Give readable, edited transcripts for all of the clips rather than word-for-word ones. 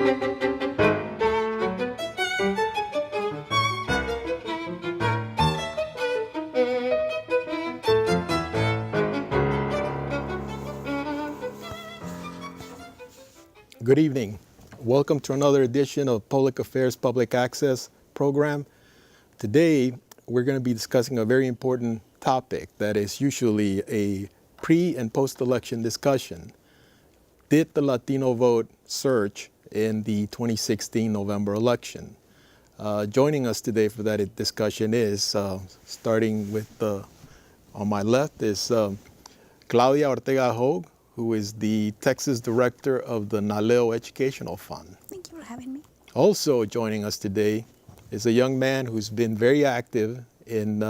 Good evening. Welcome to another edition of Public Affairs Public Access program. Today, we're going to be discussing a very important topic that is usually a pre- and post-election discussion. Did the Latino vote surge in the 2016 November election? Joining us today for that discussion is, starting with on my left, is Claudia Ortega Hogue, who is the Texas Director of the NALEO Educational Fund. Thank you for having me. Also joining us today is a young man who's been very active in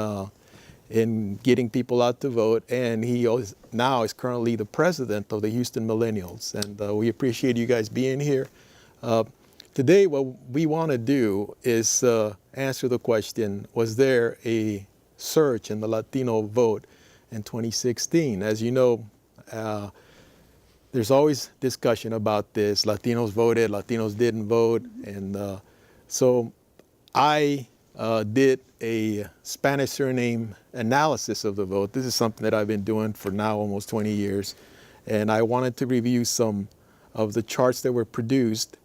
getting people out to vote, and he now is currently the president of the Houston Millennials. And we appreciate you guys being here. Today, what we want to do is answer the question, was there a surge in the Latino vote in 2016? As you know, there's always discussion about this. Latinos voted, Latinos didn't vote. And so I did a Spanish surname analysis of the vote. This is something that I've been doing for now almost 20 years. And I wanted to review some of the charts that were produced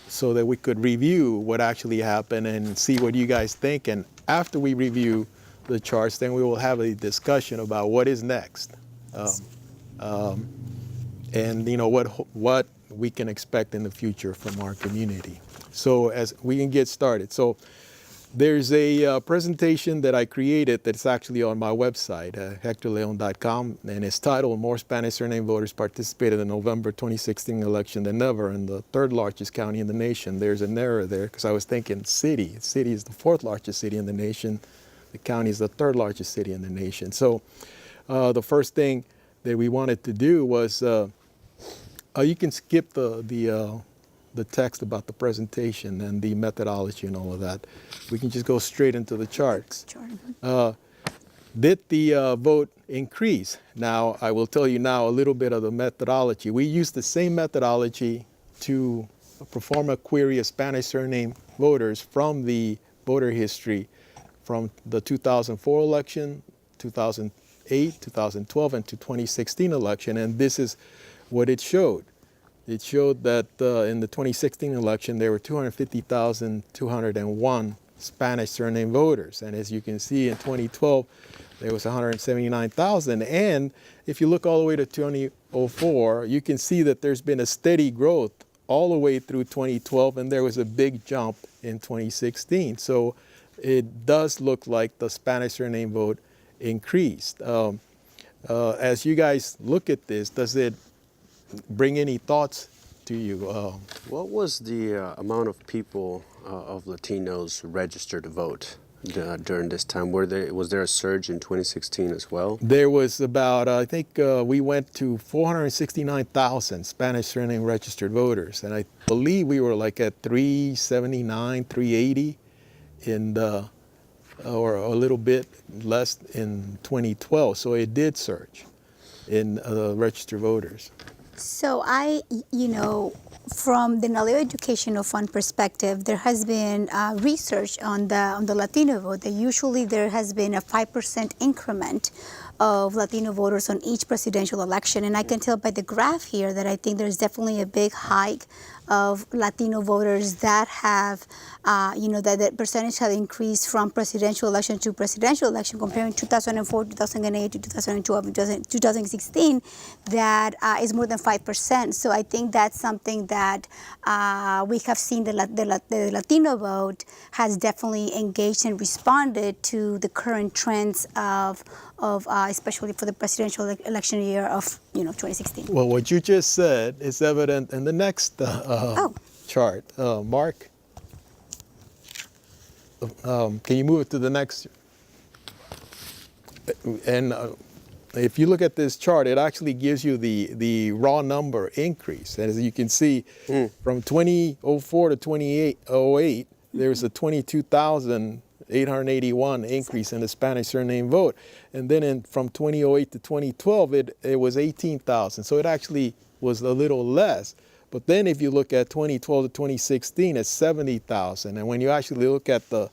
so that we could review what actually happened and see what you guys think. And after we review the charts, then we will have a discussion about what is next. And you know what we can expect in the future from our community. So as we can get started. So there's a presentation that I created that's actually on my website, hectorleon.com, and it's titled More Spanish Surname Voters Participated in the November 2016 Election Than Ever in the third largest county in the nation. There's an error there because I was thinking city. The city is the fourth largest city in the nation. The county is the third largest city in the nation. So the first thing that we wanted to do was, you can skip the text about the presentation and the methodology and all of that. We can just go straight into the charts. Did the vote increase? Now, I will tell you now a little bit of the methodology. We used the same methodology to perform a query of Spanish surname voters from the voter history from the 2004 election, 2008, 2012, and to 2016 election, and this is what it showed. It showed that in the 2016 election, there were 250,201 Spanish surname voters. And as you can see, in 2012, there was 179,000. And if you look all the way to 2004, you can see that there's been a steady growth all the way through 2012, and there was a big jump in 2016. So it does look like the Spanish surname vote increased. As you guys look at this, does it bring any thoughts to you? What was the amount of people of Latinos registered to vote during this time? Was there a surge in 2016 as well? There was about, I think we went to 469,000 Spanish surname registered voters. And I believe we were like at 379, 380 or a little bit less in 2012. So it did surge in registered voters. So from the NALEO Educational Fund perspective, there has been research on the Latino vote that usually there has been a 5% increment of Latino voters on each presidential election. And I can tell by the graph here that I think there's definitely a big hike of Latino voters that have, that the percentage have increased from presidential election to presidential election, comparing 2004, 2008 to 2012, 2016, that is more than 5%. So I think that's something that we have seen the Latino vote has definitely engaged and responded to the current trends of especially for the presidential election year of 2016. Well, what you just said is evident in the next chart. Mark, can you move it to the next? And if you look at this chart, it actually gives you the raw number increase. And as you can see, from 2004 to 2008, there's a 22,881 increase in the Spanish surname vote. And then from 2008 to 2012, it was 18,000. So it actually was a little less. But then if you look at 2012 to 2016, it's 70,000. And when you actually look at the,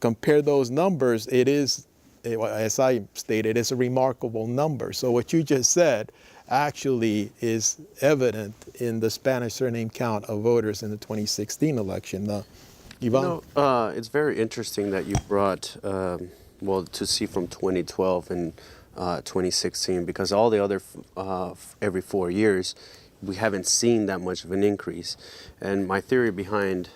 compare those numbers, it is, as I stated, it's a remarkable number. So what you just said actually is evident in the Spanish surname count of voters in the 2016 election. Ivan? It's very interesting that you brought, well, to see from 2012 and 2016, because all the other, every 4 years, we haven't seen that much of an increase. And my theory behind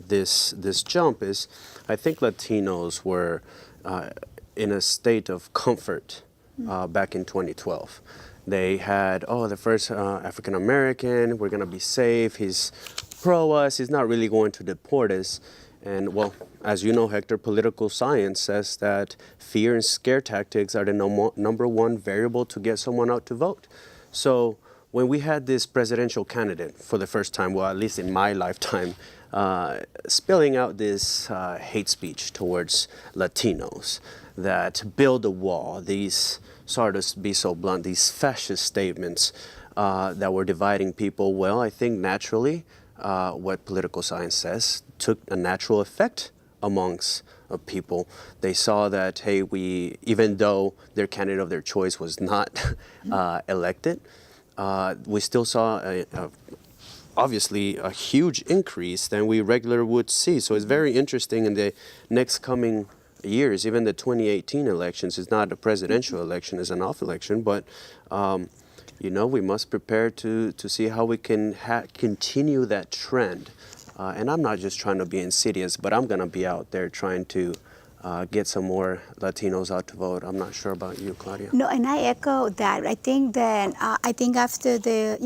this jump is, I think Latinos were in a state of comfort back in 2012. They had, the first African American, we're gonna be safe, he's pro us, he's not really going to deport us. And well, as you know, Hector, political science says that fear and scare tactics are the number one variable to get someone out to vote. So when we had this presidential candidate for the first time, well, at least in my lifetime, spilling out this hate speech towards Latinos, that build a wall, these, sorry to be so blunt, these fascist statements that were dividing people, well, I think naturally, what political science says took a natural effect amongst people. They saw that, hey, even though their candidate of their choice was not elected, we still saw obviously a huge increase than we regularly would see. So it's very interesting in the next coming years. Even the 2018 elections is not a presidential election, it's an off election, but we must prepare to see how we can continue that trend. And I'm not just trying to be insidious, but I'm going to be out there trying to get some more Latinos out to vote. I'm not sure about you, Claudia. No, and I echo that. I think that after the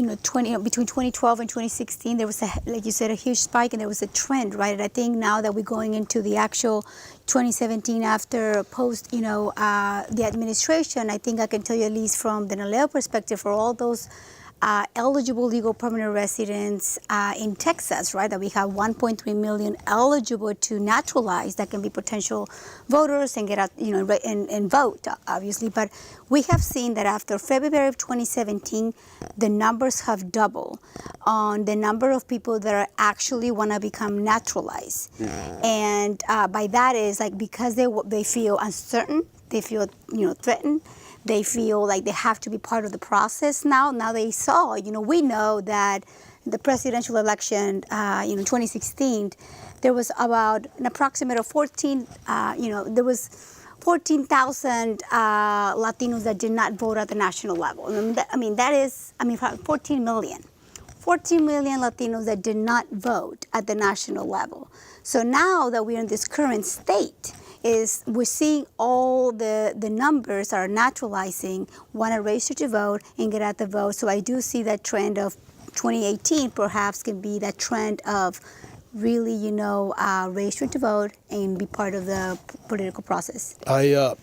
between 2012 and 2016, there was like you said, a huge spike, and there was a trend, right? And I think now that we're going into the actual 2017 after post, the administration, I think I can tell you, at least from the NALEO perspective, for all those eligible legal permanent residents in Texas, right? That we have 1.3 million eligible to naturalize that can be potential voters and get out, and vote, obviously. But we have seen that after February of 2017, the numbers have doubled on the number of people that actually want to become naturalized. And by that is like because they feel uncertain, they feel threatened. They feel like they have to be part of the process now. Now they saw, we know that the presidential election, 2016, there was about an approximate of 14, there was 14,000 Latinos that did not vote at the national level. 14 million. 14 million Latinos that did not vote at the national level. So now that we're in this current state, we're seeing all the numbers are naturalizing, want to register to vote and get out the vote. So I do see that trend of 2018 perhaps can be that trend of really, registering to vote and be part of the political process. In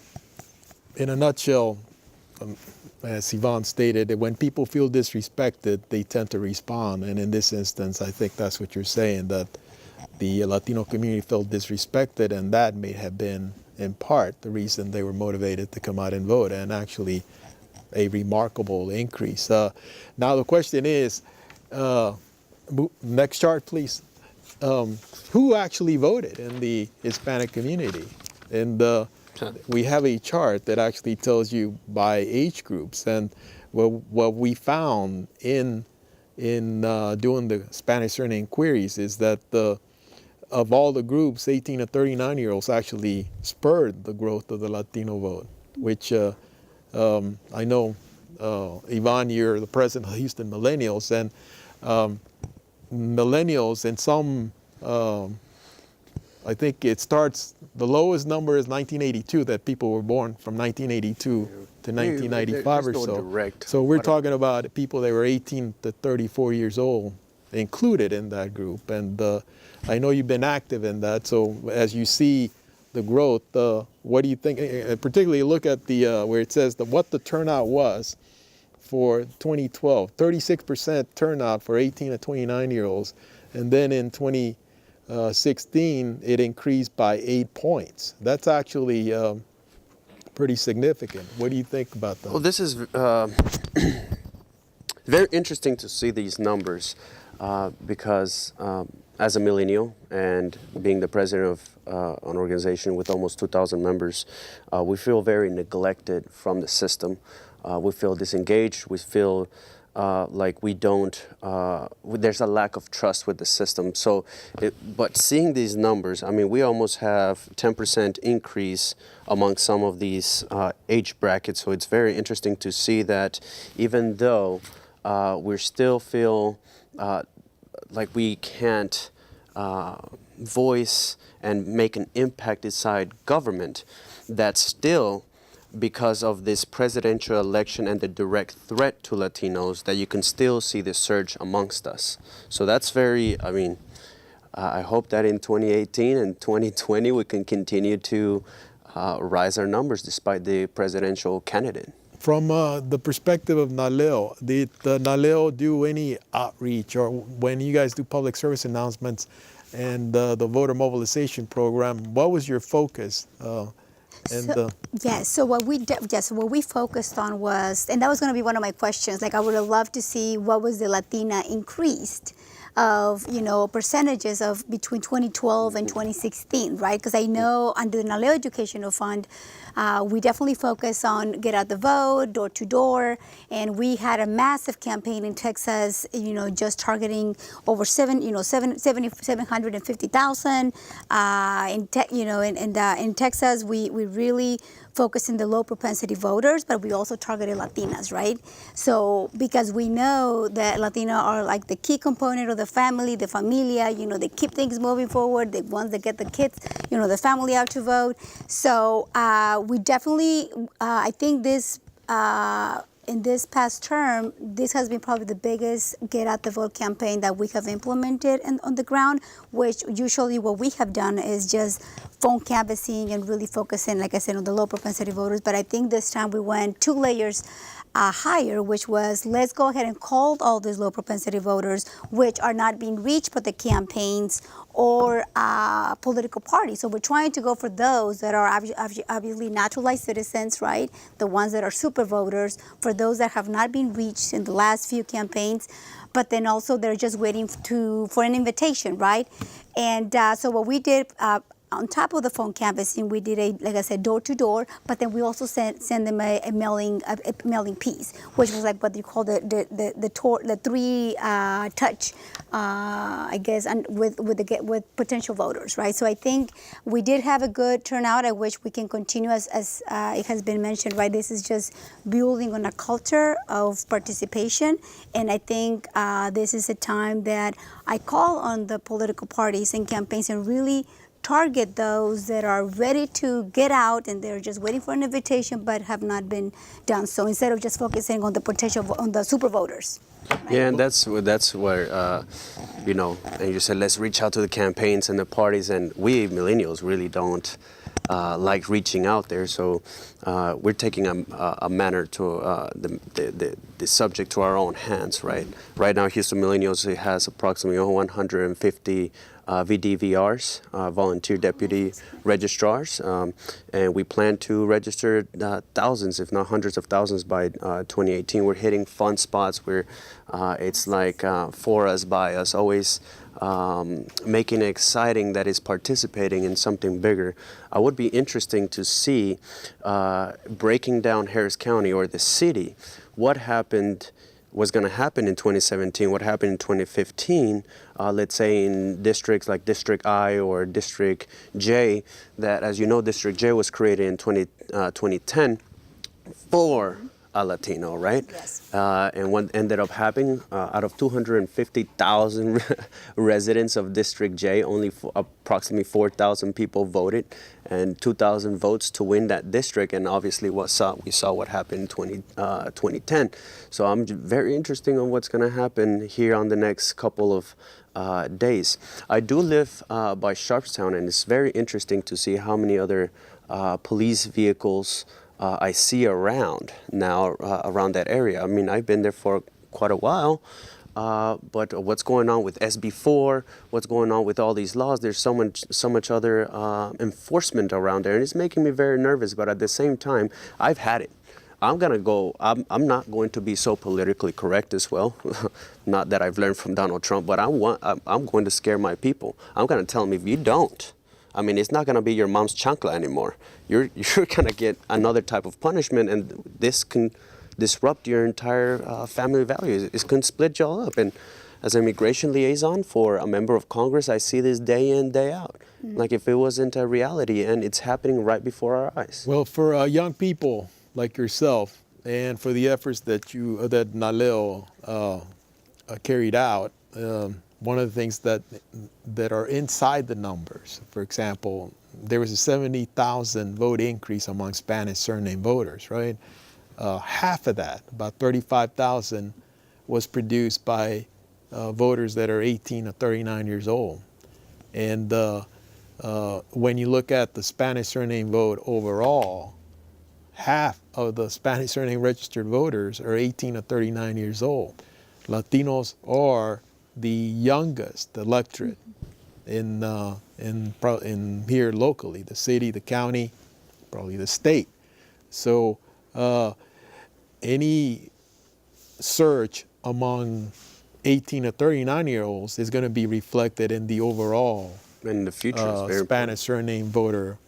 a nutshell, as Yvonne stated, that when people feel disrespected, they tend to respond. And in this instance, I think that's what you're saying, that the Latino community felt disrespected, and that may have been, in part, the reason they were motivated to come out and vote, and actually a remarkable increase. Now the question is, next chart, please. Who actually voted in the Hispanic community? And we have a chart that actually tells you by age groups. And what we found in doing the Spanish surname queries is that of all the groups, 18 to 39-year-olds actually spurred the growth of the Latino vote, which I know, Yvonne, you're the president of Houston Millennials, and millennials in some, I think it starts, the lowest number is 1982, that people were born from 1982 to 1995 or so. So we're talking about people that were 18 to 34 years old included in that group. And I know you've been active in that. So as you see the growth, what do you think? Particularly look at the where it says what the turnout was for 2012, 36% turnout for 18 to 29-year-olds. And then in 2016, it increased by 8 points. That's actually pretty significant. What do you think about that? Well, this is very interesting to see these numbers because as a millennial and being the president of an organization with almost 2,000 members, we feel very neglected from the system. We feel disengaged. We feel like we don't, there's a lack of trust with the system. So, but seeing these numbers, I mean, we almost have 10% increase among some of these age brackets. So it's very interesting to see that even though we still feel like we can't voice and make an impact inside government, that still, because of this presidential election and the direct threat to Latinos, that you can still see the surge amongst us. So that's very, I mean, I hope that in 2018 and 2020 we can continue to rise our numbers despite the presidential candidate. From the perspective of NALEO, did NALEO do any outreach, or when you guys do public service announcements and the voter mobilization program, what was your focus? So what we focused on was, and that was going to be one of my questions. Like, I would have loved to see what was the Latina increased of, percentages of between 2012 and 2016, right? Because I know under the NALEO Educational Fund, we definitely focus on get out the vote, door to door, and we had a massive campaign in Texas, just targeting over 750,000. In Texas, we really focused on the low propensity voters, but we also targeted Latinas, right? So because we know that Latina are like the key component of the family, the familia, they keep things moving forward, the ones that get the kids, the family out to vote. So we definitely, I think this, in this past term, this has been probably the biggest get out the vote campaign that we have implemented on the ground, which usually what we have done is just phone canvassing and really focusing, like I said, on the low propensity voters. But I think this time we went 2 layers higher, which was let's go ahead and call all these low propensity voters, which are not being reached by the campaigns or political parties. So we're trying to go for those that are obviously naturalized citizens, right? The ones that are super voters, for those that have not been reached in the last few campaigns, but then also they're just waiting for an invitation, right? And so what we did, on top of the phone canvassing, we did like I said, door to door. But then we also send them a mailing piece, which was like what you call the 3 touch, I guess, and with potential voters, right? So I think we did have a good turnout. I wish we can continue as it has been mentioned, right? This is just building on a culture of participation, and I think this is a time that I call on the political parties and campaigns and really target those that are ready to get out and they're just waiting for an invitation but have not been done so, instead of just focusing on the potential, on the super voters. Right? Yeah, and that's where, and you said let's reach out to the campaigns and the parties, and we millennials really don't like reaching out there. So we're taking a matter to the subject to our own hands, right? Right now, Houston Millennials has approximately 150 VDVRs, volunteer deputy registrars, and we plan to register thousands, if not hundreds of thousands, by 2018. We're hitting fun spots where it's like for us, by us, always making it exciting that is participating in something bigger. I would be interesting to see, breaking down Harris County or the city, what was going to happen in 2017, what happened in 2015, let's say in districts like District I or District J, that, as you know, District J was created in 2010 for a Latino, right? Yes. And what ended up happening, out of 250,000 residents of District J, only approximately 4,000 people voted, and 2,000 votes to win that district. And obviously we saw what happened in 2010. So I'm very interested in what's going to happen here on the next couple of days. I do live by Sharpstown, and it's very interesting to see how many other police vehicles I see around now, around that area. I mean, I've been there for quite a while, but what's going on with SB4, what's going on with all these laws, there's so much other enforcement around there, and it's making me very nervous. But at the same time, I've had it. I'm not going to be so politically correct as well. Not that I've learned from Donald Trump, but I'm going to scare my people. I'm going to tell them, if you don't, I mean, it's not going to be your mom's chancla anymore. You're going to get another type of punishment, and this can disrupt your entire family values. It can split y'all up. And as an immigration liaison for a member of Congress, I see this day in, day out. Like if it wasn't a reality, and it's happening right before our eyes. Well, for young people like yourself, and for the efforts that that Naleo carried out, one of the things that are inside the numbers, for example, there was a 70,000 vote increase among Spanish surname voters, right? Half of that, about 35,000, was produced by voters that are 18 to 39 years old. And when you look at the Spanish surname vote overall, half of the Spanish surname registered voters are 18 to 39 years old. Latinos are the youngest electorate in here locally, the city, the county, probably the state. So any surge among 18 to 39-year-olds is going to be reflected in the overall In the future, it's very Spanish surname voter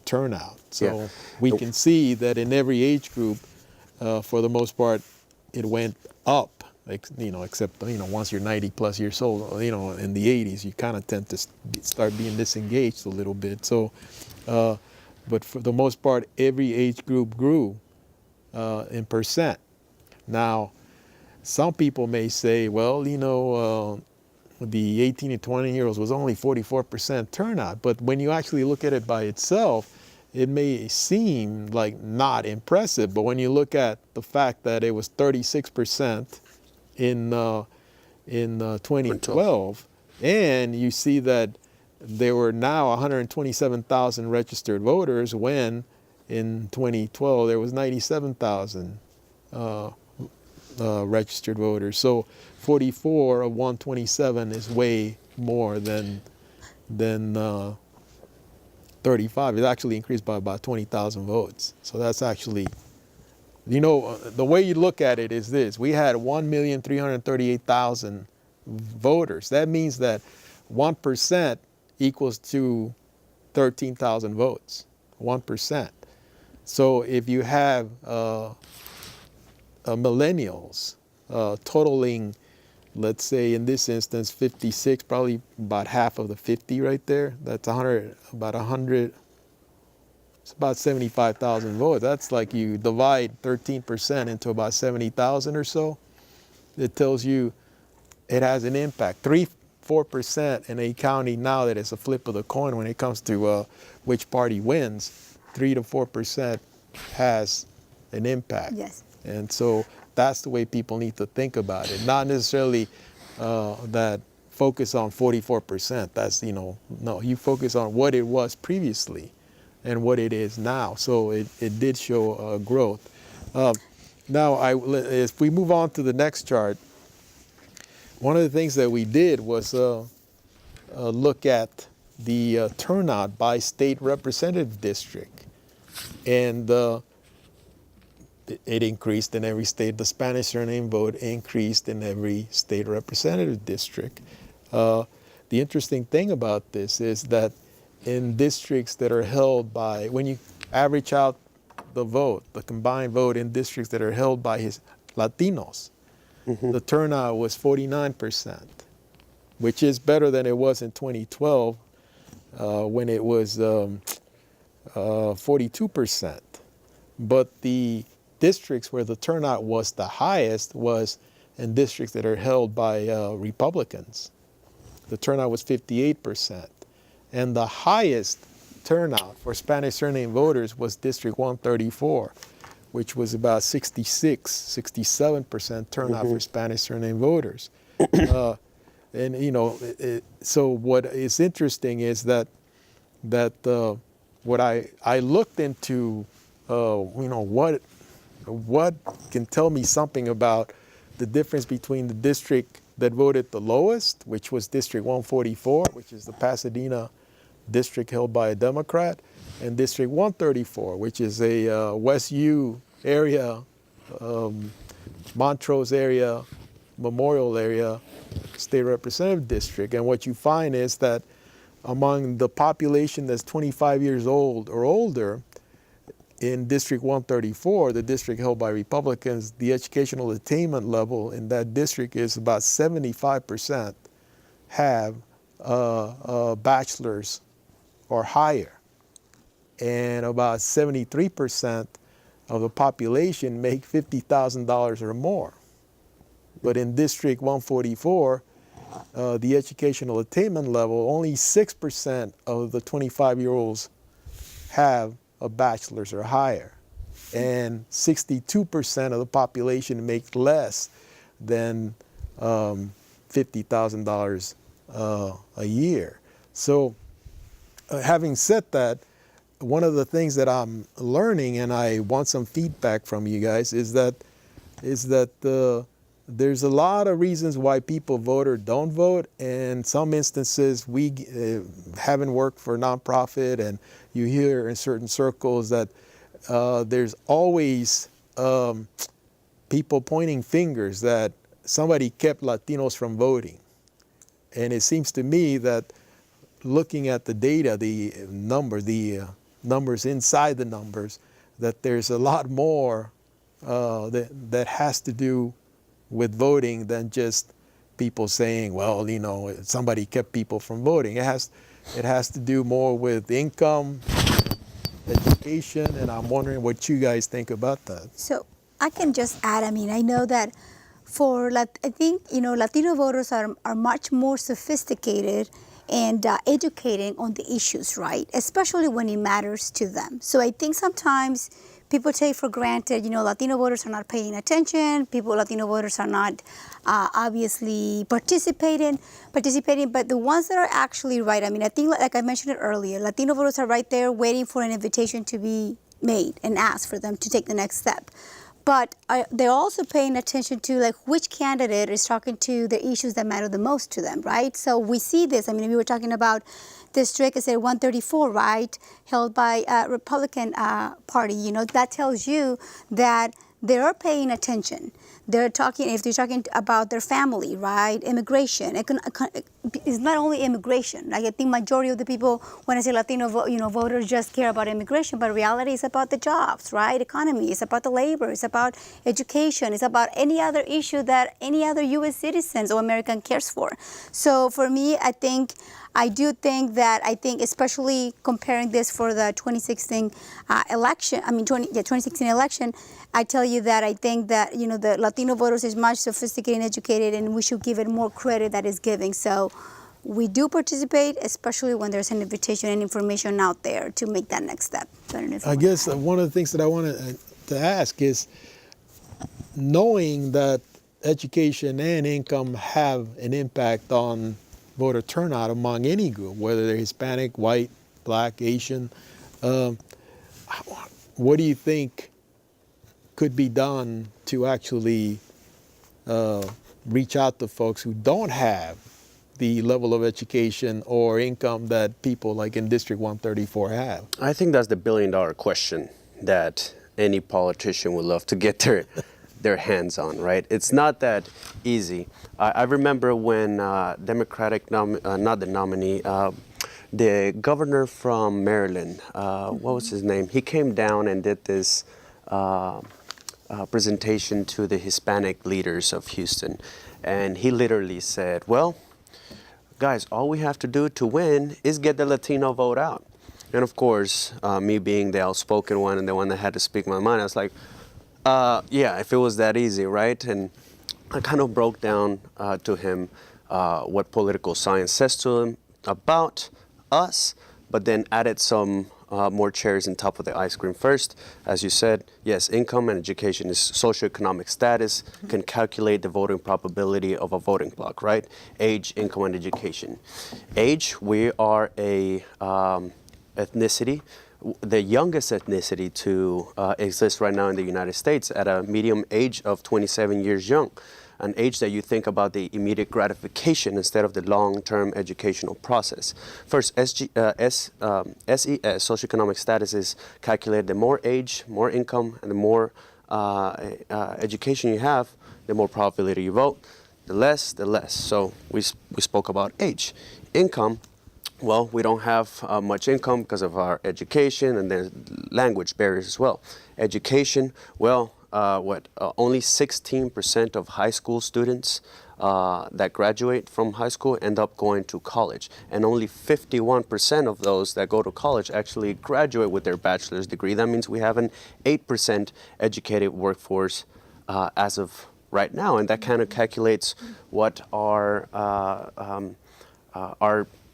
turnout. So Yeah. we can see that in every age group, for the most part, it went up. Except once you're 90 plus years old, in the 80s, you kind of tend to start being disengaged a little bit. So, but for the most part, every age group grew in percent. Now, some people may say, well, the 18 to 20-year-olds was only 44% turnout. But when you actually look at it by itself, it may seem like not impressive. But when you look at the fact that it was 36% in 2012, and you see that there were now 127,000 registered voters, when in 2012 there was 97,000 registered voters. So 44 of 127 is way more than 35. It actually increased by about 20,000 votes. So that's actually, the way you look at it is this: we had 1,338,000 voters. That means that 1% equals to 13,000 votes. 1%. So if you have millennials totaling, let's say in this instance 56, probably about half of the 50 right there, that's 100, it's about 75,000 votes. That's like you divide 13% into about 70,000 or so. It tells you it has an impact. 3-4% in a county now that it's a flip of the coin when it comes to which party wins. 3 to 4% has an impact. Yes. And so that's the way people need to think about it. Not necessarily that focus on 44%. That's, no, you focus on what it was previously and what it is now. So it did show growth. Now, if we move on to the next chart, one of the things that we did was look at the turnout by state representative district. And it increased in every state. The Spanish surname vote increased in every state representative district. The interesting thing about this is that in districts that are held by, when you average out the vote, the combined vote in districts that are held by Latinos, the turnout was 49%, which is better than it was in 2012 when it was 42%. But the districts where the turnout was the highest was in districts that are held by Republicans. The turnout was 58%. And the highest turnout for Spanish surname voters was District 134, which was about 67% turnout for Spanish surname voters. So what is interesting is that what I looked into, what can tell me something about the difference between the district that voted the lowest, which was District 144, which is the Pasadena district held by a Democrat, and District 134, which is a West U area, Montrose area, Memorial area, state representative district. And what you find is that among the population that's 25 years old or older, in District 134, the district held by Republicans, the educational attainment level in that district is about 75% have a bachelor's or higher. And about 73% of the population make $50,000 or more. But in District 144, the educational attainment level, only 6% of the 25-year-olds have a bachelor's or higher. And 62% of the population make less than $50,000 a year. So having said that, one of the things that I'm learning, and I want some feedback from you guys, is that there's a lot of reasons why people vote or don't vote. And some instances, we haven't worked for a nonprofit, and you hear in certain circles that there's always people pointing fingers that somebody kept Latinos from voting. And it seems to me that looking at the data, the numbers inside the numbers, that there's a lot more that has to do with voting than just people saying, well, you know, somebody kept people from voting. It has to do more with income, education, and I'm wondering what you guys think about that. So I can just add, I mean, I know that I think, you know, Latino voters are much more sophisticated and educating on the issues, right? Especially when it matters to them. So I think sometimes people take for granted, you know, Latino voters are not paying attention. Latino voters are not obviously participating. But the ones that are actually right, I mean, I think, like I mentioned it earlier, Latino voters are right there waiting for an invitation to be made and asked for them to take the next step. But they're also paying attention to like which candidate is talking to the issues that matter the most to them, right? So we see this. I mean, we were talking about district, I said 134, right, held by Republican Party. You know, that tells you that they're paying attention. They're talking, if they're talking about their family, right, immigration. It's not only immigration. Like, I think majority of the people, when I say Latino voters, just care about immigration, but reality is about the jobs, right, economy. It's about the labor. It's about education. It's about any other issue that any other U.S. citizens or American cares for. So for me, I do think that, especially comparing this for the 2016 election, 2016 election, I tell you that I think that, you know, the Latino voters is much sophisticated and educated, and we should give it more credit that it's giving. So we do participate, especially when there's an invitation and information out there to make that next step. I guess one of the things that I wanted to ask is, knowing that education and income have an impact on voter turnout among any group, whether they're Hispanic, white, black, Asian, what do you think could be done to actually reach out to folks who don't have the level of education or income that people like in District 134 have? I think that's the billion-dollar question that any politician would love to get their hands on, right? It's not that easy. I remember when Democratic, not the nominee, the governor from Maryland, what was his name? He came down and did this presentation to the Hispanic leaders of Houston. And he literally said, well, guys, all we have to do to win is get the Latino vote out. And of course, me being the outspoken one and the one that had to speak my mind, I was like, yeah, if it was that easy, right? And I kind of broke down to him what political science says to him about us, but then added some more cherries on top of the ice cream. First, as you said, yes, income and education is socioeconomic status, can calculate the voting probability of a voting bloc, right? Age, income, and education. Age, we are a ethnicity, the youngest ethnicity to exist right now in the United States at a median age of 27 years young, an age that you think about the immediate gratification instead of the long-term educational process. First, SES, socioeconomic status, is calculated the more age, more income, and the more education you have, the more probability you vote. The less, the less. So we spoke about age. Income, well, we don't have much income because of our education, and then language barriers as well. Education, well, only 16% of high school students that graduate from high school end up going to college, and only 51% of those that go to college actually graduate with their bachelor's degree. That means we have an 8% educated workforce as of right now, and that kind of calculates what our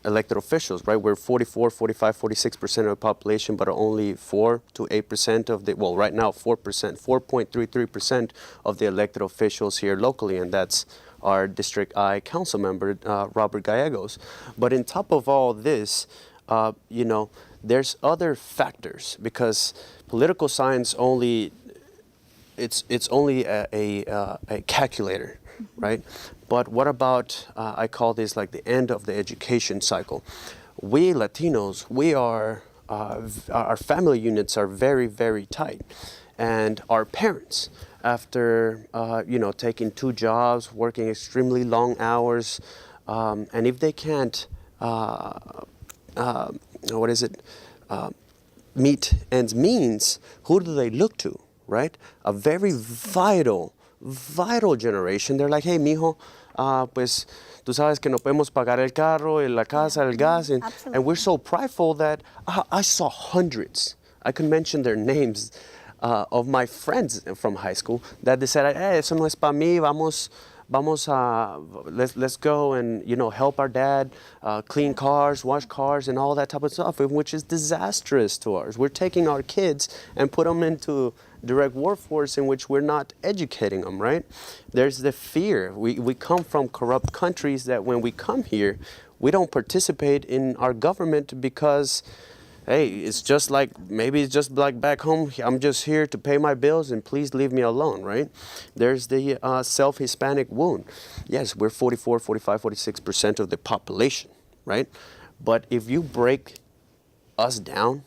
elected officials, right? We're 44, 45, 46% of the population, but are only 4 to 8% of the, well, right now 4%, 4.33% of the elected officials here locally, and that's our District I council member, Robert Gallegos. But in top of all this, you know, there's other factors, because political science only, it's only a calculator, right? But what about, I call this like the end of the education cycle. We Latinos, we are, our family units are very, very tight. And our parents, after, you know, taking 2 jobs, working extremely long hours, and if they can't, meet ends means, who do they look to, right? A very vital generation. They're like, hey, mijo, pues tú sabes que no podemos pagar el carro, la casa, el gas, and we're so prideful that I saw hundreds. I can mention their names of my friends from high school that they said, hey, eso no es para mí, let's go and, you know, help our dad clean cars, wash cars, and all that type of stuff, which is disastrous to ours. We're taking our kids and put them into direct workforce in which we're not educating them, right? There's the fear. We come from corrupt countries that when we come here, we don't participate in our government because, hey, it's just like, maybe it's just like back home, I'm just here to pay my bills and please leave me alone, right? There's the self-Hispanic wound. Yes, we're 44, 45, 46% of the population, right? But if you break us down,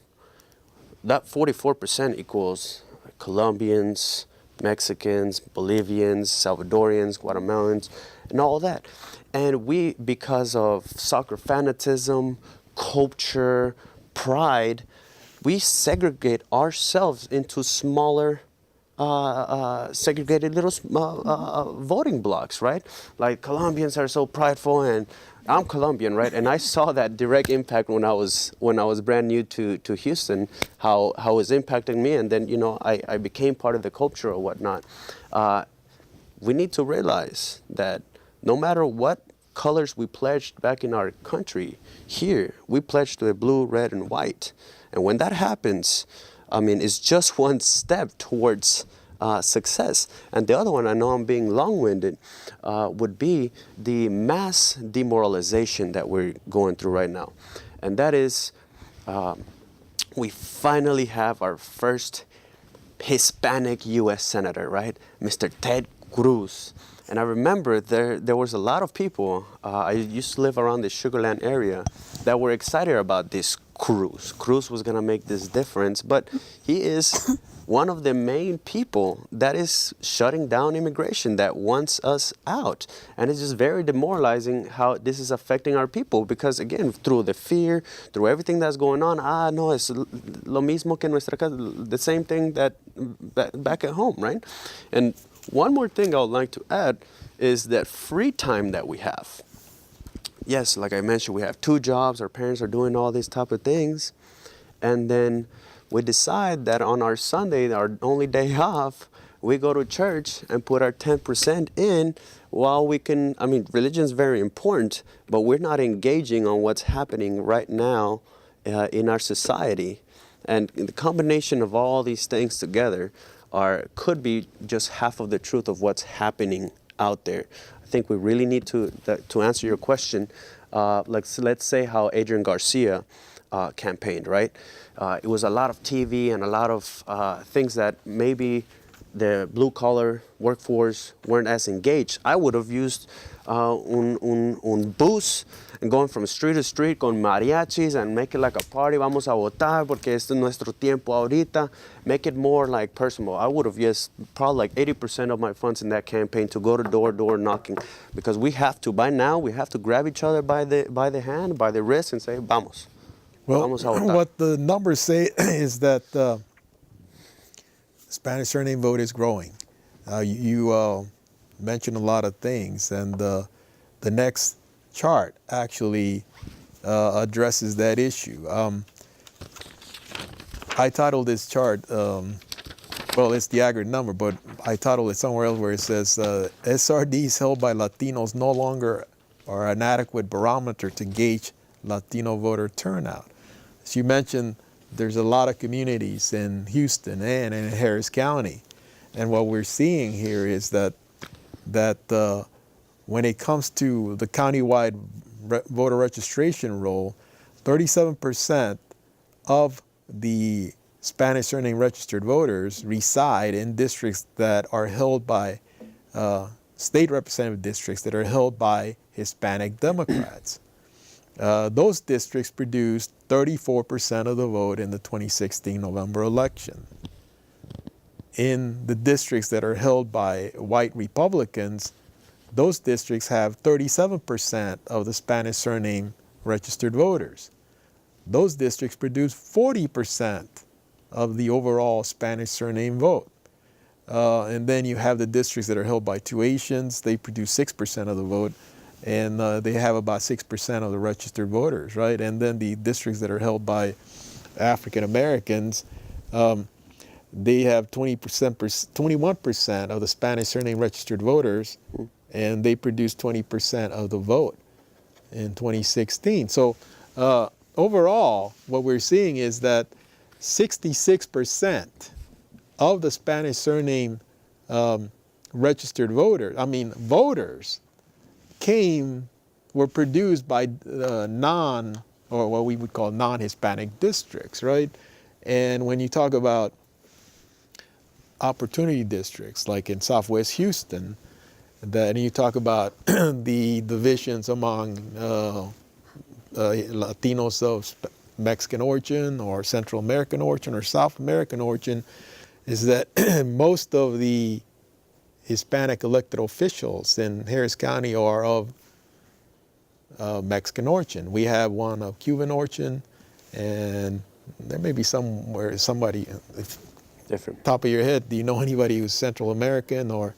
that 44% equals Colombians, Mexicans, Bolivians, Salvadorians, Guatemalans, and all that. And we, because of soccer fanatism, culture, pride, we segregate ourselves into smaller, segregated little voting blocks, right? Like Colombians are so prideful, and I'm Colombian, right? And I saw that direct impact when I was brand new to Houston, how it was impacting me, and then, you know, I became part of the culture or whatnot. We need to realize that no matter what colors we pledged back in our country, here we pledged to the blue, red, and white. And when that happens, I mean, it's just one step towards success. And the other one, I know I'm being long-winded, would be the mass demoralization that we're going through right now. And that is, we finally have our first Hispanic U.S. Senator, right? Mr. Ted Cruz. And I remember there was a lot of people, I used to live around the Sugarland area, that were excited about this Cruz. Cruz was gonna make this difference, but he is one of the main people that is shutting down immigration, that wants us out. And it's just very demoralizing how this is affecting our people, because again, through the fear, through everything that's going on, no, es lo mismo que nuestra casa, the same thing that back at home, right? And one more thing I would like to add is that free time that we have. Yes, like I mentioned, we have 2 jobs, our parents are doing all these type of things, and then we decide that on our Sunday, our only day off, we go to church and put our 10% in while we can, I mean, religion is very important, but we're not engaging on what's happening right now in our society. And the combination of all these things together could be just half of the truth of what's happening out there. I think we really need to answer your question, let's say how Adrian Garcia campaigned, right? It was a lot of TV and a lot of things that maybe the blue collar workforce weren't as engaged, I would have used un bus and going from street to street con mariachis and make it like a party. Vamos a votar porque este es nuestro tiempo ahorita. Make it more like personal. I would have used probably like 80% of my funds in that campaign to go to door knocking, because we have to, by now, we have to grab each other by the hand, by the wrist, and say, vamos. Well, Vamos a votar. what the numbers say is that Spanish surname vote is growing. You mentioned a lot of things, and the next chart actually addresses that issue. I titled this chart, well, it's the aggregate number, but I titled it somewhere else where it says SRDs held by Latinos no longer are an adequate barometer to gauge Latino voter turnout. As you mentioned, there's a lot of communities in Houston and in Harris County. And what we're seeing here is that when it comes to the countywide voter registration roll, 37% of the Spanish surname registered voters reside in districts that are held by state representative districts that are held by Hispanic Democrats. Those districts produced 34% of the vote in the 2016 November election. In the districts that are held by white Republicans, those districts have 37% of the Spanish surname registered voters. Those districts produce 40% of the overall Spanish surname vote. And then you have the districts that are held by two Asians. They produce 6% of the vote, and they have about 6% of the registered voters, right? And then the districts that are held by African Americans, they have 21% of the Spanish surname registered voters, and they produce 20% of the vote in 2016. So overall, what we're seeing is that 66% of the Spanish surname registered voters were produced by or what we would call non-Hispanic districts, right? And when you talk about opportunity districts, like in Southwest Houston, and you talk about the divisions among Latinos of Mexican origin or Central American origin or South American origin, is that most of the Hispanic elected officials in Harris County are of Mexican origin. We have one of Cuban origin, and there may be somebody, Different. top of your head, do you know anybody who's Central American or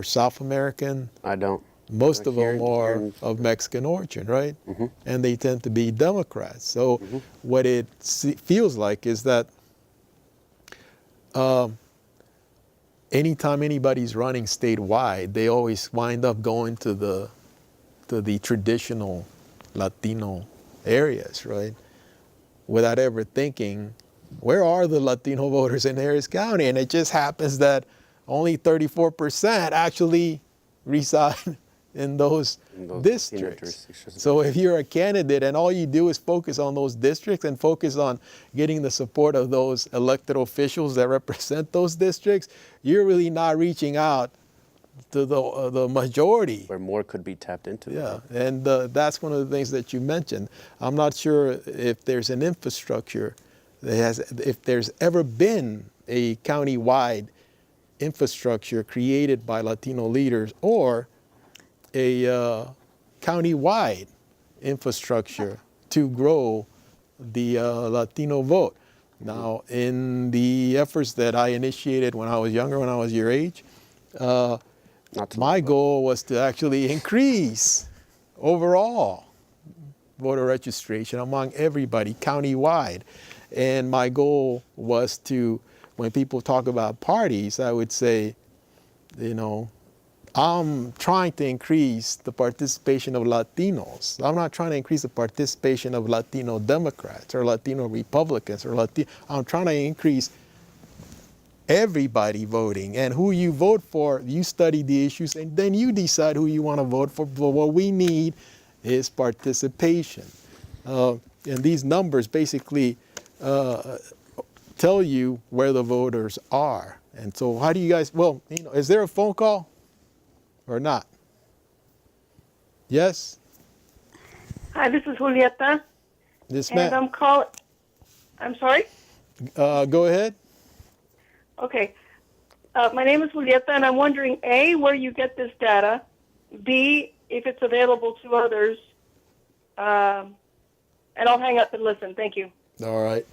South American? I don't. Most of them are of Mexican origin, right? Mm-hmm. And they tend to be Democrats. So what it feels like is that anytime anybody's running statewide, they always wind up going to the traditional Latino areas, right? Without ever thinking, where are the Latino voters in Harris County? And it just happens that only 34% actually reside in those districts. So if you're a candidate and all you do is focus on those districts and focus on getting the support of those elected officials that represent those districts, you're really not reaching out to the majority. Where more could be tapped into. Yeah, and that's one of the things that you mentioned. I'm not sure if there's an infrastructure if there's ever been a county-wide infrastructure created by Latino leaders or a county-wide infrastructure to grow the Latino vote. Now, in the efforts that I initiated when I was younger, when I was your age, my goal was to actually increase overall voter registration among everybody, county-wide. And my goal was to, when people talk about parties, I would say, I'm trying to increase the participation of Latinos. I'm not trying to increase the participation of Latino Democrats or Latino Republicans I'm trying to increase everybody voting. And who you vote for, you study the issues, and then you decide who you want to vote for. But what we need is participation. And these numbers basically tell you where the voters are. And so how do you guys, well, you know, is there a phone call or not? Yes? Hi, this is Julieta, This and man, I'm calling. I'm sorry. go ahead. Okay, my name is Julieta, and I'm wondering A, where you get this data, B, if it's available to others, and I'll hang up and listen. Thank you. All right.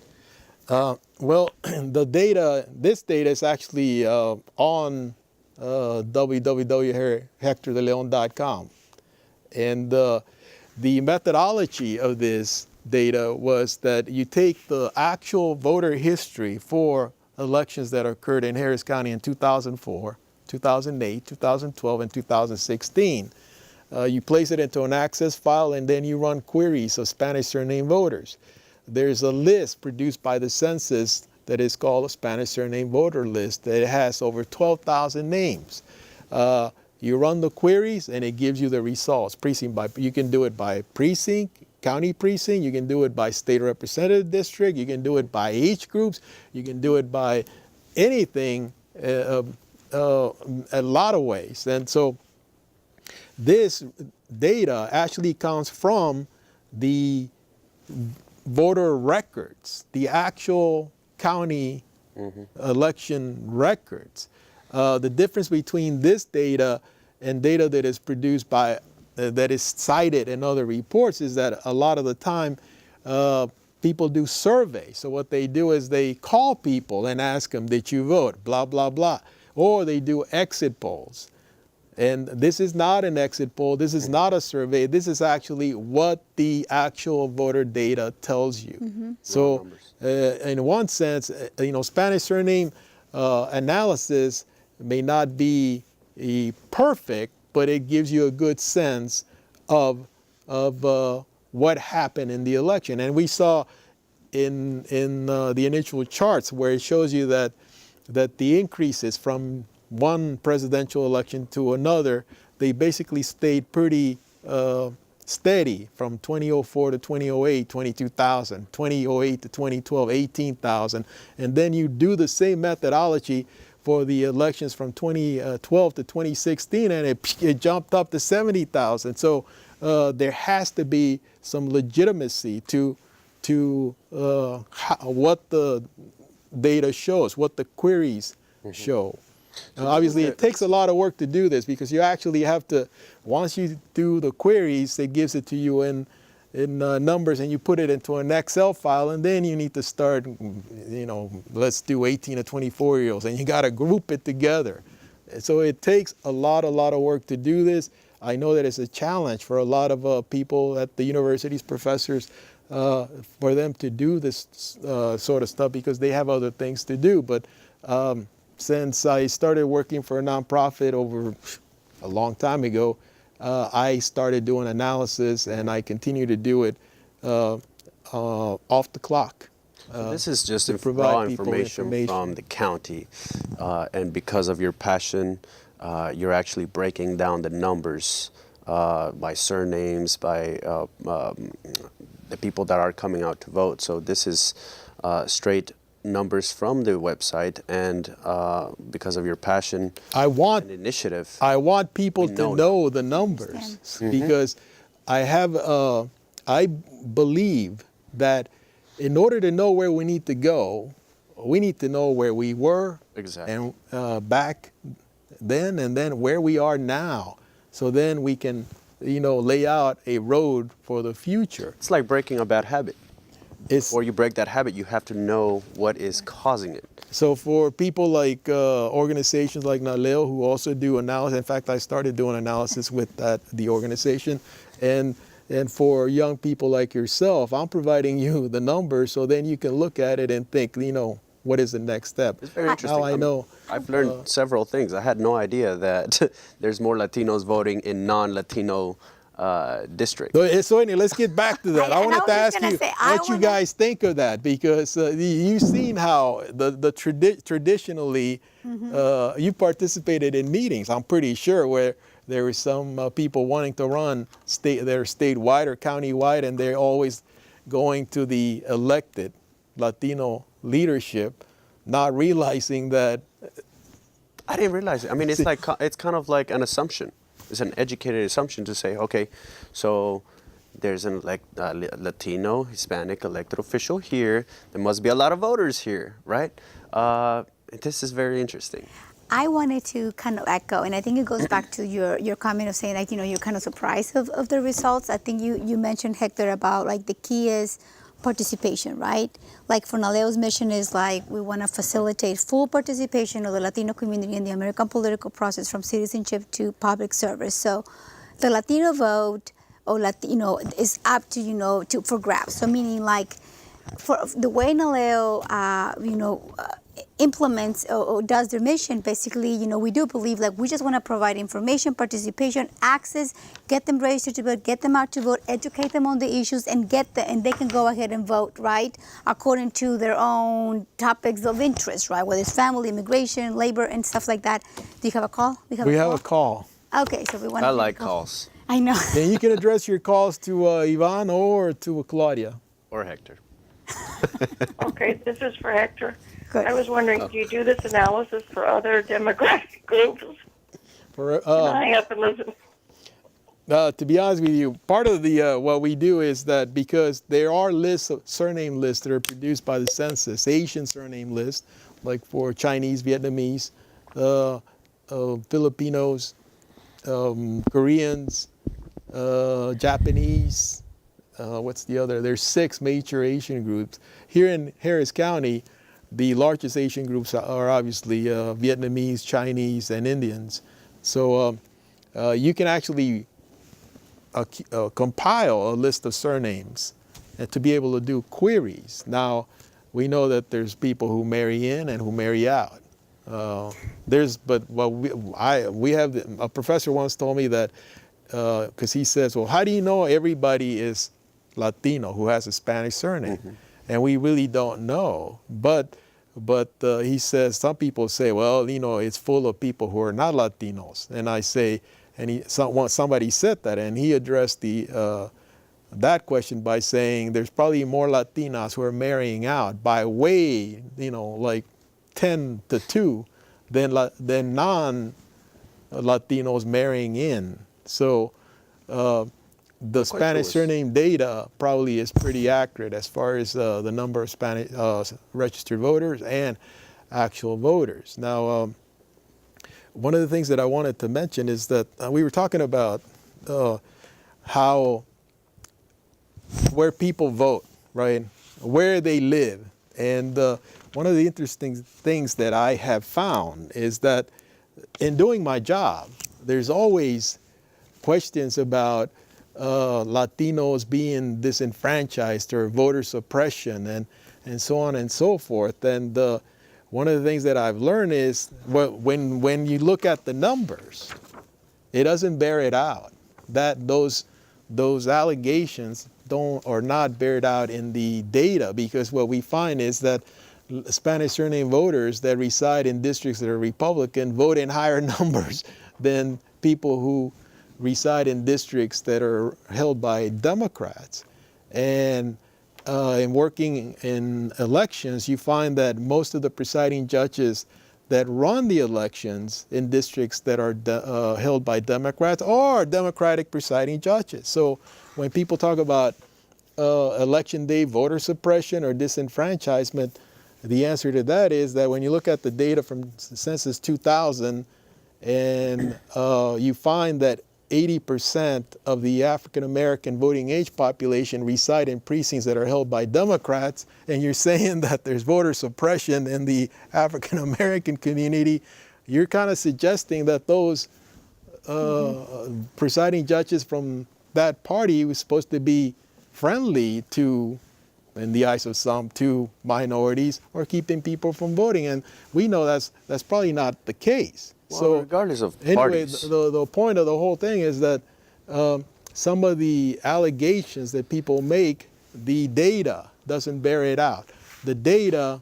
Well, this data is actually on www.hectordeleon.com. And the methodology of this data was that you take the actual voter history for elections that occurred in Harris County in 2004, 2008, 2012, and 2016. You place it into an Access file, and then you run queries of Spanish surname voters. There's a list produced by the census that is called a Spanish surname voter list that has over 12,000 names. You run the queries and it gives you the results. You can do it by precinct, county precinct, you can do it by state representative district, you can do it by age groups, you can do it by anything, a lot of ways. And so this data actually comes from the voter records, the actual county election records. The difference between this data and data that is produced by, that is cited in other reports is that a lot of the time people do surveys. So what they do is they call people and ask them, did you vote? Blah, blah, blah. Or they do exit polls. And this is not an exit poll. This is not a survey. This is actually what the actual voter data tells you. So in one sense, Spanish surname analysis may not be perfect, but it gives you a good sense of what happened in the election. And we saw in the initial charts where it shows you that the increases from one presidential election to another, they basically stayed pretty steady from 2004 to 2008, 22,000, 2008 to 2012, 18,000. And then you do the same methodology for the elections from 2012 to 2016, and it jumped up to 70,000. So there has to be some legitimacy to what the data shows, what the queries show. Obviously, it takes a lot of work to do this because you actually have to, once you do the queries, it gives it to you in numbers and you put it into an Excel file, and then you need to start, let's do 18 to 24-year-olds, and you got to group it together. So it takes a lot of work to do this. I know that it's a challenge for a lot of people at the universities, professors, for them to do this sort of stuff because they have other things to do. But since I started working for a nonprofit over a long time ago, I started doing analysis, and I continue to do it off the clock. So this is just provide raw people information from the county, and because of your passion, you're actually breaking down the numbers by surnames, by the people that are coming out to vote. So this is straight numbers from the website, and because of your passion and initiative, I want people to know the numbers because I believe that in order to know where we need to go, we need to know where we were exactly, and back then, and then where we are now. So then we can, lay out a road for the future. It's like breaking a bad habit. Before you break that habit, you have to know what is causing it. So for people like organizations like NALEO who also do analysis, in fact, I started doing analysis with the organization, and for young people like yourself, I'm providing you the numbers so then you can look at it and think, what is the next step? It's very interesting. Now I know. I've learned several things. I had no idea that there's more Latinos voting in non-Latino district. So anyway, let's get back to that. I wanted to ask you what you guys think of that, because you've seen how traditionally you participated in meetings, I'm pretty sure, where there were some people wanting to run they're statewide or countywide, and they're always going to the elected Latino leadership, not realizing that I didn't realize it. I mean, it's kind of like an assumption. It's an educated assumption to say, okay, so there's an Latino, Hispanic elected official here. There must be a lot of voters here, right? This is very interesting. I wanted to kind of echo, and I think it goes back to your comment of saying, like, you're kind of surprised of the results. I think you mentioned, Hector, about like the key is participation, right? Like for Naleo's mission is like we want to facilitate full participation of the Latino community in the American political process from citizenship to public service. So the Latino vote or Latino is up to for grabs. So meaning like for the way Naleo implements or does their mission, basically, we do believe like we just want to provide information, participation, access, get them registered to vote, get them out to vote, educate them on the issues, and and they can go ahead and vote, right, according to their own topics of interest, right, whether it's family, immigration, labor, and stuff like that. Do you have a call? We have a call. Okay, so we want I like calls. I know. And you can address your calls to Ivan or to Claudia. Or Hector. Okay, this is for Hector. Good. I was wondering, do you do this analysis for other demographic groups? For, Hang up and listen. to be honest with you, part of the what we do is that because there are surname lists that are produced by the census, Asian surname lists, like for Chinese, Vietnamese, Filipinos, Koreans, Japanese. What's the other? There's 6 major Asian groups. Here in Harris County, the largest Asian groups are obviously Vietnamese, Chinese, and Indians. So you can actually compile a list of surnames and to be able to do queries. Now, we know that there's people who marry in and who marry out. We have a professor once told me that because he says, well, how do you know everybody is Latino who has a Spanish surname? Mm-hmm. And we really don't know. But he says, some people say, well, it's full of people who are not Latinos. And I say, somebody said that, and he addressed that question by saying there's probably more Latinas who are marrying out by way, like 10 to 2 than non-Latinos marrying in. So the Spanish surname data probably is pretty accurate as far as the number of Spanish registered voters and actual voters. Now, one of the things that I wanted to mention is that we were talking about where people vote, right? Where they live. And one of the interesting things that I have found is that in doing my job, there's always questions about Latinos being disenfranchised or voter suppression and so on and so forth. And one of the things that I've learned is when you look at the numbers, it doesn't bear it out. That those allegations are not bared out in the data, because what we find is that Spanish surname voters that reside in districts that are Republican vote in higher numbers than people who reside in districts that are held by Democrats. And in working in elections, you find that most of the presiding judges that run the elections in districts that are held by Democrats are Democratic presiding judges. So when people talk about election day voter suppression or disenfranchisement, the answer to that is that when you look at the data from Census 2000, and you find that 80% of the African American voting age population reside in precincts that are held by Democrats, and you're saying that there's voter suppression in the African American community, you're kind of suggesting that those presiding judges from that party was supposed to be friendly to, in the eyes of some, to minorities or keeping people from voting. And we know that's probably not the case. Well, so regardless of anyway, parties. the point of the whole thing is that some of the allegations that people make, the data doesn't bear it out. The data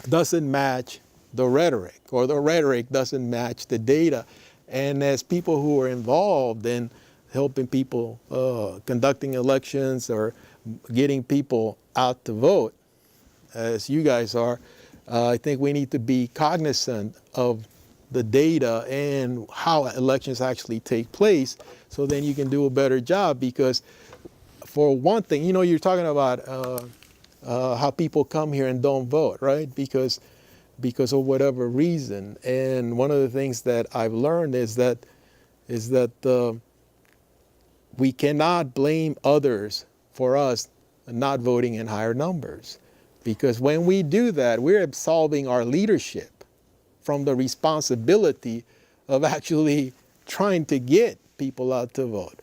doesn't match the rhetoric, or the rhetoric doesn't match the data. And as people who are involved in helping people conducting elections or getting people out to vote, as you guys are, I think we need to be cognizant of the data and how elections actually take place, so then you can do a better job. Because for one thing, you're talking about how people come here and don't vote, right? Because of whatever reason. And one of the things that I've learned is that we cannot blame others for us not voting in higher numbers. Because when we do that, we're absolving our leadership from the responsibility of actually trying to get people out to vote.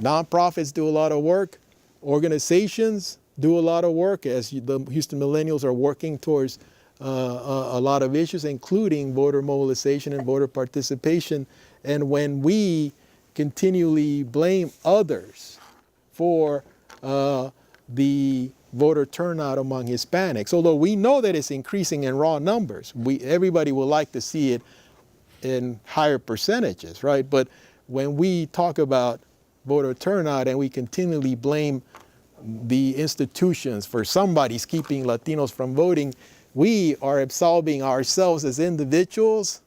Nonprofits do a lot of work. Organizations do a lot of work, as the Houston Millennials are working towards a lot of issues, including voter mobilization and voter participation. And when we continually blame others for the voter turnout among Hispanics, although we know that it's increasing in raw numbers, everybody would like to see it in higher percentages, right? But when we talk about voter turnout and we continually blame the institutions for somebody's keeping Latinos from voting, we are absolving ourselves as individuals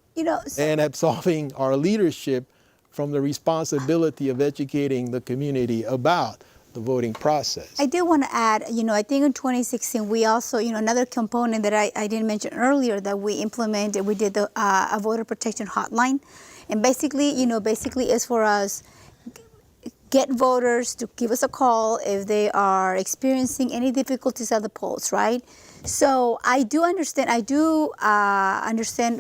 and absolving our leadership from the responsibility of educating the community about the voting process. I do want to add, I think in 2016, we also, another component that I didn't mention earlier that we implemented, we did a voter protection hotline. And basically is for us, get voters to give us a call if they are experiencing any difficulties at the polls, right? So I do understand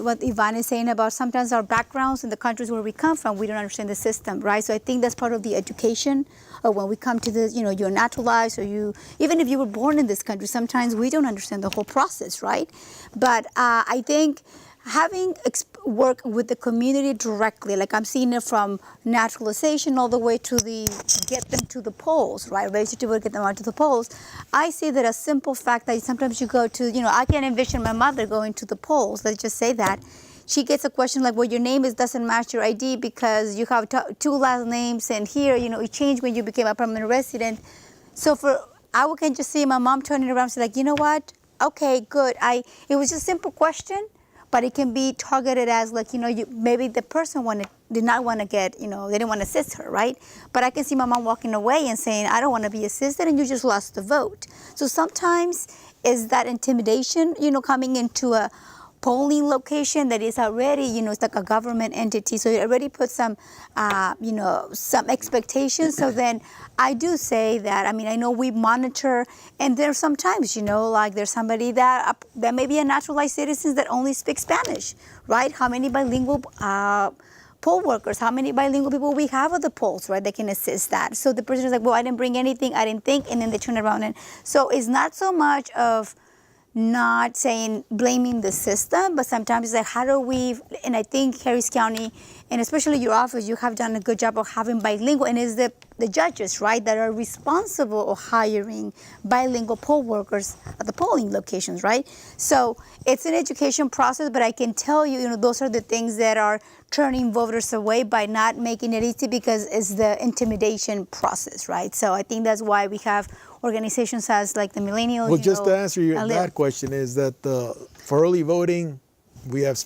what Ivan is saying about sometimes our backgrounds in the countries where we come from, we don't understand the system, right? So I think that's part of the education of when we come to this, you're naturalized, or even if you were born in this country, sometimes we don't understand the whole process, right? But I think having work with the community directly, like I'm seeing it from naturalization all the way to get them to the polls, right? Register to vote, get them out to the polls. I see that a simple fact that sometimes you go to, I can envision my mother going to the polls. Let's just say that. She gets a question like, well, your name doesn't match your ID because you have two last names, and here, it changed when you became a permanent resident. So I can just see my mom turning around and say, like, you know what? Okay, good. It was just a simple question, but it can be targeted as like, maybe the person did not want to get, they didn't want to assist her, right? But I can see my mom walking away and saying, I don't want to be assisted, and you just lost the vote. So sometimes is that intimidation, coming into a polling location that is already, it's like a government entity. So it already puts some, some expectations. So then I do say that, I know we monitor, and there's sometimes, like there's somebody that may be a naturalized citizen that only speaks Spanish, right? How many bilingual poll workers, how many bilingual people we have at the polls, right? They can assist that. So the person is like, well, I didn't bring anything, I didn't think, and then they turn around. And so it's not so much of not saying blaming the system, but sometimes it's like, how do we, and I think Harris County, and especially your office, you have done a good job of having bilingual, and it's the judges, right, that are responsible of hiring bilingual poll workers at the polling locations, right? So it's an education process, but I can tell you, those are the things that are turning voters away by not making it easy, because it's the intimidation process, right? So I think that's why we have organizations as like the Millennials. Well, just to answer that question is that for early voting, we have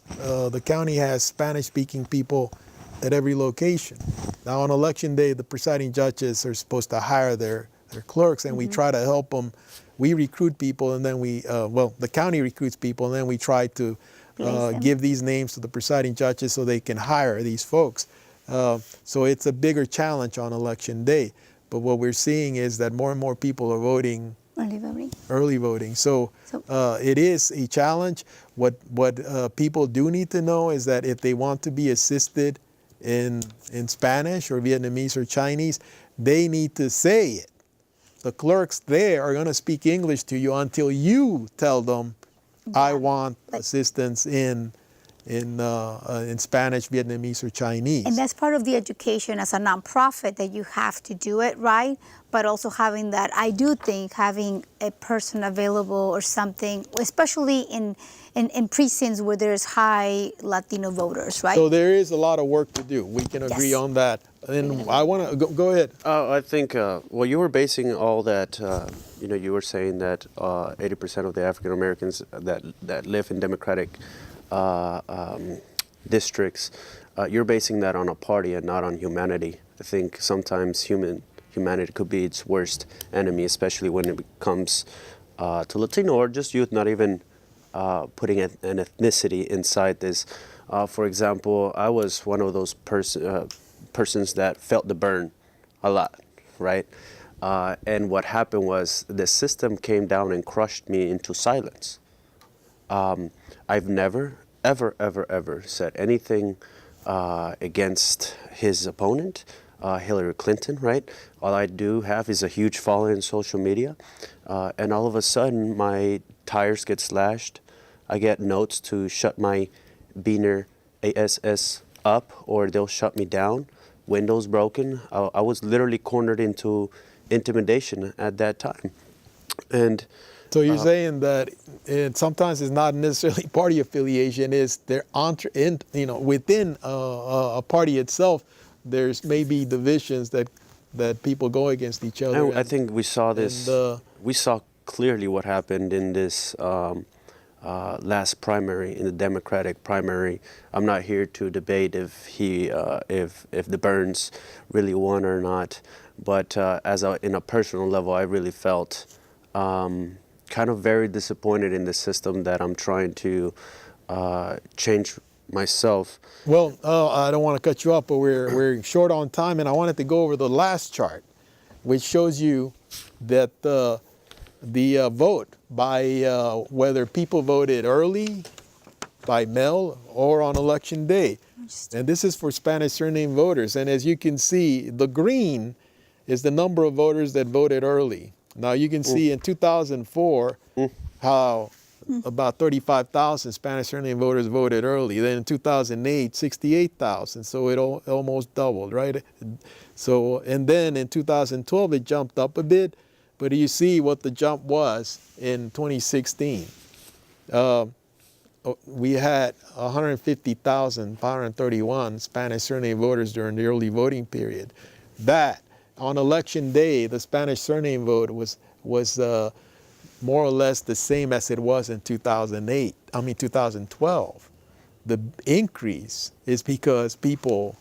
the county has Spanish-speaking people at every location. Now on election day, the presiding judges are supposed to hire their clerks, and we try to help them. We recruit people, and then the county recruits people, and then we try to give these names to the presiding judges so they can hire these folks. So it's a bigger challenge on election day. But what we're seeing is that more and more people are voting early voting. So it is a challenge. What people do need to know is that if they want to be assisted in Spanish or Vietnamese or Chinese, they need to say it. The clerks there are going to speak English to you until you tell them, I want assistance in in Spanish, Vietnamese, or Chinese. And that's part of the education as a nonprofit that you have to do it, right? But also having that, I do think having a person available or something, especially in precincts where there's high Latino voters, right? So there is a lot of work to do. We can agree Yes. on that. And I want to go ahead. I think, well, you were basing all that, you were saying that 80% of the African Americans that live in Democratic districts, you're basing that on a party and not on humanity. I think sometimes humanity could be its worst enemy, especially when it comes to Latino or just youth, not even putting an ethnicity inside this. For example, I was one of those persons that felt the burn a lot, right? And what happened was the system came down and crushed me into silence. I've never, ever said anything against his opponent, Hillary Clinton, right? All I do have is a huge following on social media. And all of a sudden, my tires get slashed. I get notes to shut my Beaner ASS up or they'll shut me down. Windows broken. I was literally cornered into intimidation at that time. And So you're saying that sometimes it's not necessarily party affiliation; it's their within a party itself. There's maybe divisions that people go against each other. I think we saw this. We saw clearly what happened in this last primary, in the Democratic primary. I'm not here to debate if the Burns really won or not, but in a personal level, I really felt kind of very disappointed in the system that I'm trying to change myself. Well, I don't want to cut you off, but we're short on time, and I wanted to go over the last chart, which shows you that the vote by whether people voted early, by mail, or on election day. And this is for Spanish surname voters. And as you can see, the green is the number of voters that voted early. Now you can see in 2004 how about 35,000 Spanish surname voters voted early. Then in 2008, 68,000. So it almost doubled, right? So, and then in 2012, it jumped up a bit. But you see what the jump was in 2016. We had 150,531 Spanish surname voters during the early voting period. That, on election day, the Spanish surname vote was more or less the same as it was in 2012. The increase is because people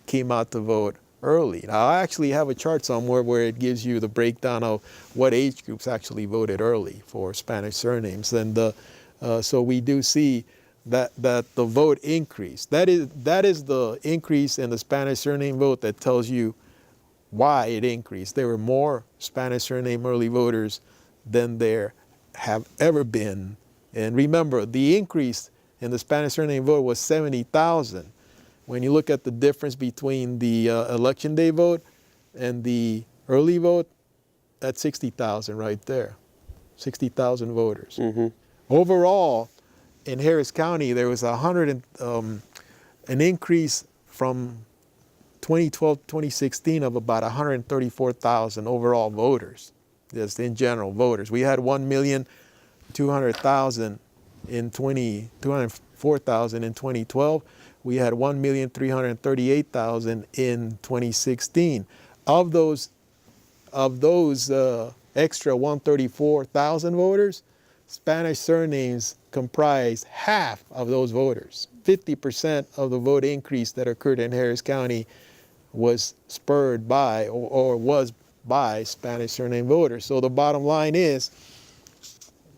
came out to vote early. Now, I actually have a chart somewhere where it gives you the breakdown of what age groups actually voted early for Spanish surnames. And so we do see that the vote increased. That is the increase in the Spanish surname vote that tells you why it increased. There were more Spanish surname early voters than there have ever been. And remember, the increase in the Spanish surname vote was 70,000. When you look at the difference between the election day vote and the early vote, that's 60,000 right there, 60,000 voters. Mm-hmm. Overall, in Harris County, there was an increase from 2012 to 2016 of about 134,000 overall voters, just in general voters. We had 1,200,000 in 204,000 in 2012. We had 1,338,000 in 2016. Of those extra 134,000 voters, Spanish surnames comprise half of those voters. 50% of the vote increase that occurred in Harris County was spurred by or was by Spanish surname voters. So the bottom line is,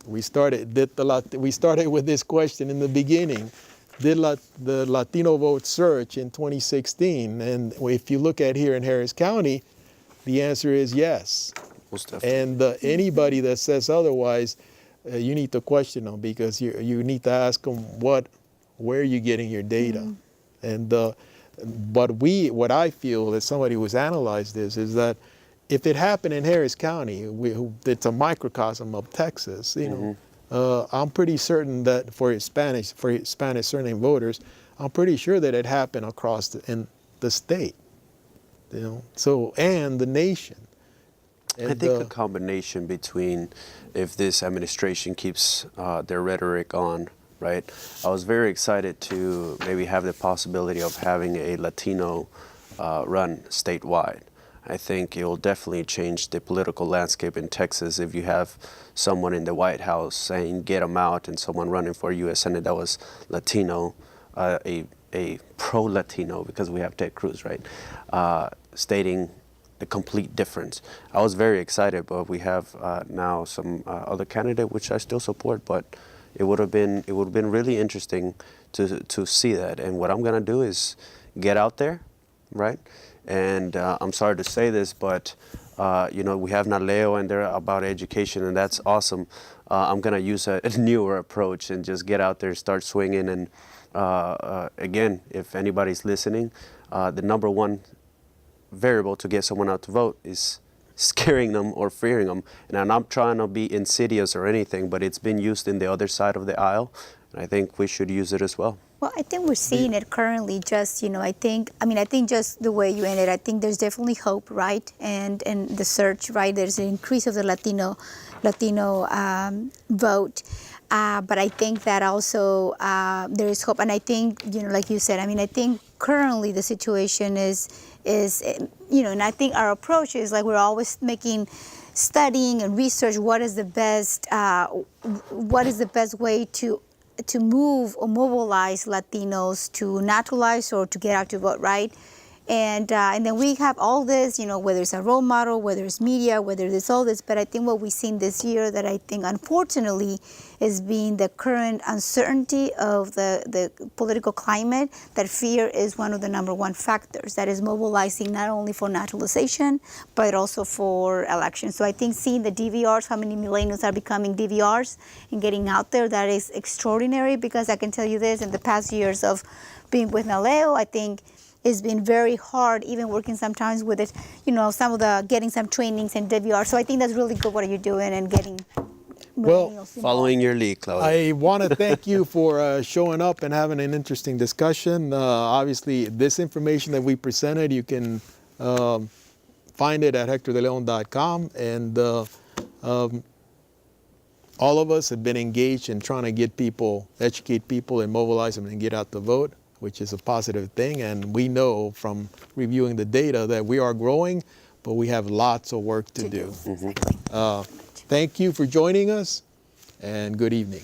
we started with this question in the beginning. Did the Latino vote surge in 2016? And if you look at here in Harris County, the answer is yes. And anybody that says otherwise, you need to question them, because you need to ask them where are you getting your data? And what I feel as somebody who's analyzed this is that if it happened in Harris County, it's a microcosm of Texas. I'm pretty certain that for Hispanic surname voters, I'm pretty sure that it happened across in the state, you know. So and the nation. I think a combination between, if this administration keeps their rhetoric on, right? I was very excited to maybe have the possibility of having a Latino run statewide. I think it will definitely change the political landscape in Texas if you have someone in the White House saying get them out, and someone running for U.S. Senate that was Latino, a pro-Latino, because we have Ted Cruz, right? Stating the complete difference. I was very excited, but we have now some other candidate which I still support, but it would have been really interesting to see that. And what I'm gonna do is get out there, right? And I'm sorry to say this, but you know, we have Naleo and they're about education, and that's awesome. I'm gonna use a newer approach and just get out there and start swinging. And again, if anybody's listening, the number one variable to get someone out to vote is scaring them or fearing them. And I'm not trying to be insidious or anything, but it's been used in the other side of the aisle, and I think we should use it as well. Well, I think we're seeing it currently. Just, you know, I think just the way you ended, I think there's definitely hope, right? And the search, right? There's an increase of the Latino vote. But I think that also there is hope, and I think, you know, like you said, I mean, I think currently the situation is you know, and I think our approach is like we're always studying and research what is the best way to move or mobilize Latinos to naturalize or to get out to vote, right? And then we have all this, you know, whether it's a role model, whether it's media, whether it's all this. But I think what we've seen this year that I think unfortunately is being the current uncertainty of the political climate, that fear is one of the number one factors that is mobilizing not only for naturalization, but also for elections. So I think seeing the DVRs, how many millennials are becoming DVRs and getting out there, that is extraordinary, because I can tell you this, in the past years of being with Naleo, I think it's been very hard, even working sometimes with it, you know, getting some trainings and DVR. So I think that's really good what you're doing and getting millennials involved. Following your lead, Claudia. I want to thank you for showing up and having an interesting discussion. Obviously, this information that we presented, you can find it at hectordeleon.com. And all of us have been engaged in trying to educate people and mobilize them and get out the vote, which is a positive thing. And we know from reviewing the data that we are growing, but we have lots of work to do. Exactly. Thank you for joining us, and good evening.